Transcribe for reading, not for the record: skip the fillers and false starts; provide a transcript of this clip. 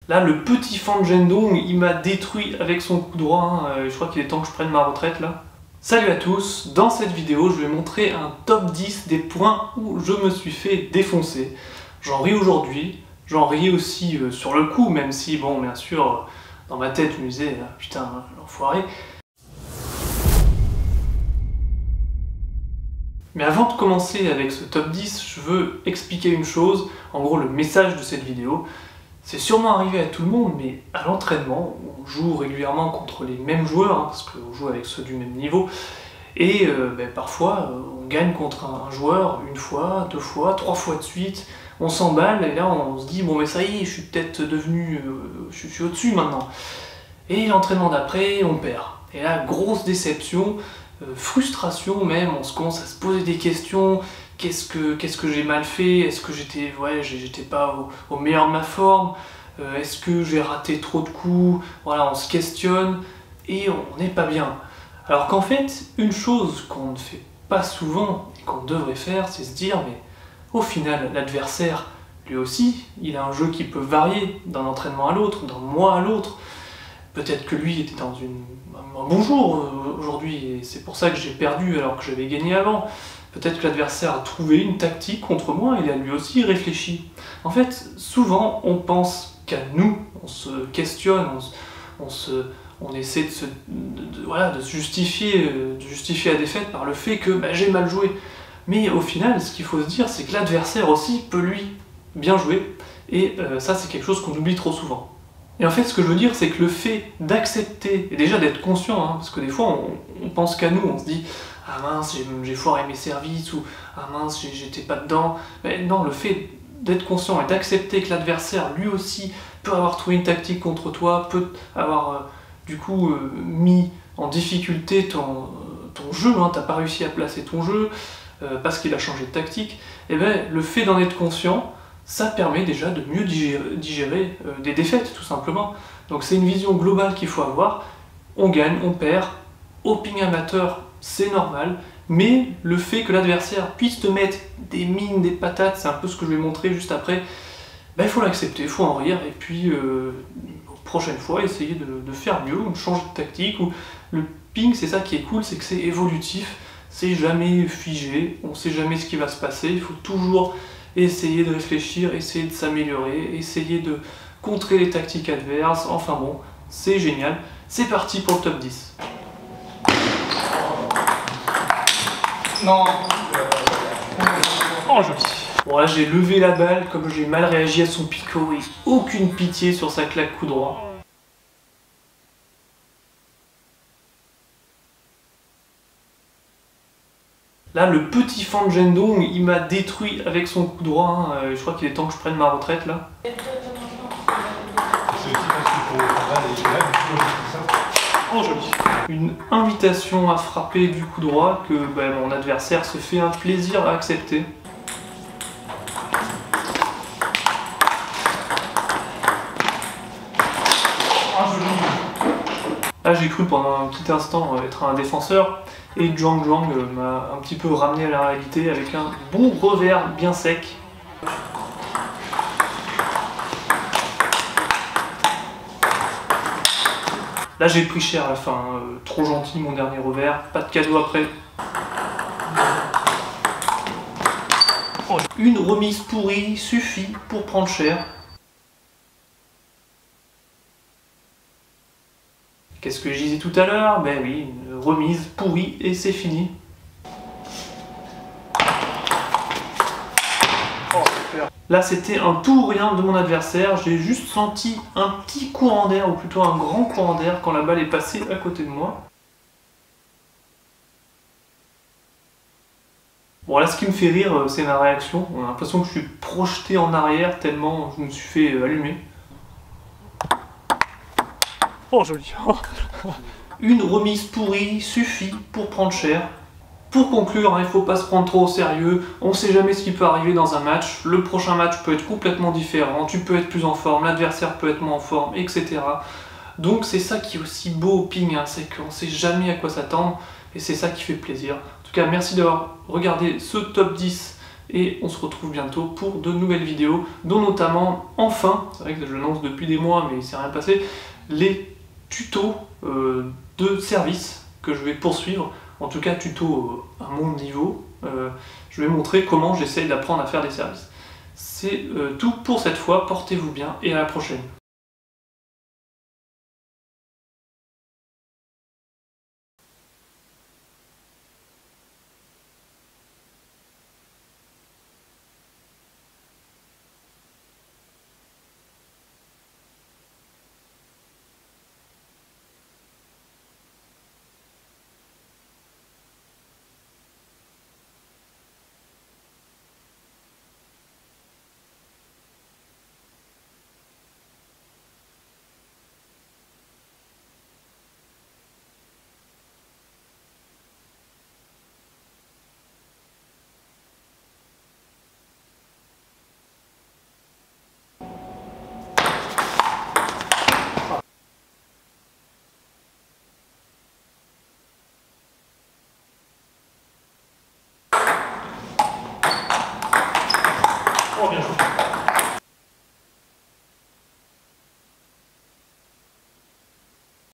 Là, le petit Fan Zhendong, il m'a détruit avec son coup droit, hein. Je crois qu'il est temps que je prenne ma retraite là. Salut à tous, dans cette vidéo, je vais montrer un top 10 des points où je me suis fait défoncer. J'en ris aujourd'hui, j'en ris aussi sur le coup, même si, bon, bien sûr, dans ma tête, je me disais, ah, putain, l'enfoiré. Mais avant de commencer avec ce top 10, je veux expliquer une chose, en gros le message de cette vidéo. C'est sûrement arrivé à tout le monde, mais à l'entraînement, on joue régulièrement contre les mêmes joueurs, hein, parce qu'on joue avec ceux du même niveau, et parfois on gagne contre un joueur une fois, deux fois, trois fois de suite, on s'emballe, et là on se dit, bon mais ça y est, je suis peut-être devenu, je suis au-dessus maintenant. Et l'entraînement d'après, on perd. Et là, grosse déception, frustration même, on se commence à se poser des questions. Qu'est-ce que j'ai mal fait? Est-ce que j'étais pas au meilleur de ma forme? Est-ce que j'ai raté trop de coups? Voilà, on se questionne et on n'est pas bien. Alors qu'en fait, une chose qu'on ne fait pas souvent et qu'on devrait faire, c'est se dire, mais au final, l'adversaire, lui aussi, il a un jeu qui peut varier d'un entraînement à l'autre, d'un mois à l'autre. Peut-être que lui était dans un bon jour aujourd'hui et c'est pour ça que j'ai perdu alors que j'avais gagné avant. Peut-être que l'adversaire a trouvé une tactique contre moi et il a lui aussi réfléchi. En fait, souvent on pense qu'à nous, on se questionne, on essaie de justifier la défaite par le fait que j'ai mal joué. Mais au final, ce qu'il faut se dire, c'est que l'adversaire aussi peut lui bien jouer et ça c'est quelque chose qu'on oublie trop souvent. Et en fait, ce que je veux dire, c'est que le fait d'accepter, et déjà d'être conscient, hein, parce que des fois, on pense qu'à nous, on se dit « Ah mince, j'ai foiré mes services » ou « Ah mince, j'étais pas dedans ». Mais non, le fait d'être conscient et d'accepter que l'adversaire, lui aussi, peut avoir trouvé une tactique contre toi, peut avoir, mis en difficulté ton jeu, hein, t'as pas réussi à placer ton jeu, parce qu'il a changé de tactique, et le fait d'en être conscient, ça permet déjà de mieux digérer des défaites, tout simplement. Donc c'est une vision globale qu'il faut avoir. On gagne, on perd. Au ping amateur, c'est normal. Mais le fait que l'adversaire puisse te mettre des mines, des patates, c'est un peu ce que je vais montrer juste après, il faut l'accepter, il faut en rire. Et puis, prochaine fois, essayer de faire mieux, ou de changer de tactique. Ou le ping, c'est ça qui est cool, c'est que c'est évolutif. C'est jamais figé, on ne sait jamais ce qui va se passer. Il faut toujours essayer de réfléchir, essayer de s'améliorer, essayer de contrer les tactiques adverses, enfin bon, c'est génial. C'est parti pour le top 10. Non. Oh joli. Bon là j'ai levé la balle, comme j'ai mal réagi à son picot et aucune pitié sur sa claque coup droit. Là, le petit Fan Zhendong, il m'a détruit avec son coup droit. Hein. Je crois qu'il est temps que je prenne ma retraite là. Oh joli. Une invitation à frapper du coup droit que mon adversaire se fait un plaisir à accepter. Là, j'ai cru pendant un petit instant être un défenseur. Et Zhang m'a un petit peu ramené à la réalité avec un bon revers bien sec. Là j'ai pris cher à la fin, trop gentil mon dernier revers, pas de cadeau après. Oh, une remise pourrie suffit pour prendre cher. Qu'est-ce que je disais tout à l'heure? Ben oui, une remise pourrie et c'est fini. Oh, super. Là c'était un tout ou rien de mon adversaire, j'ai juste senti un petit courant d'air, ou plutôt un grand courant d'air quand la balle est passée à côté de moi. Bon là ce qui me fait rire c'est ma réaction, on a l'impression que je suis projeté en arrière tellement je me suis fait allumer. Oh joli. Une remise pourrie suffit pour prendre cher. Pour conclure, il ne faut pas se prendre trop au sérieux, on ne sait jamais ce qui peut arriver dans un match, le prochain match peut être complètement différent, tu peux être plus en forme, l'adversaire peut être moins en forme, etc. Donc c'est ça qui est aussi beau au ping, hein, c'est qu'on ne sait jamais à quoi s'attendre, et c'est ça qui fait plaisir. En tout cas, merci d'avoir regardé ce top 10 et on se retrouve bientôt pour de nouvelles vidéos, dont notamment, enfin, c'est vrai que je lance depuis des mois mais il s'est rien passé, les tutos de service que je vais poursuivre, en tout cas tutos à mon niveau. Je vais montrer comment j'essaye d'apprendre à faire des services. C'est tout pour cette fois, portez-vous bien et à la prochaine. Oh, bien joué.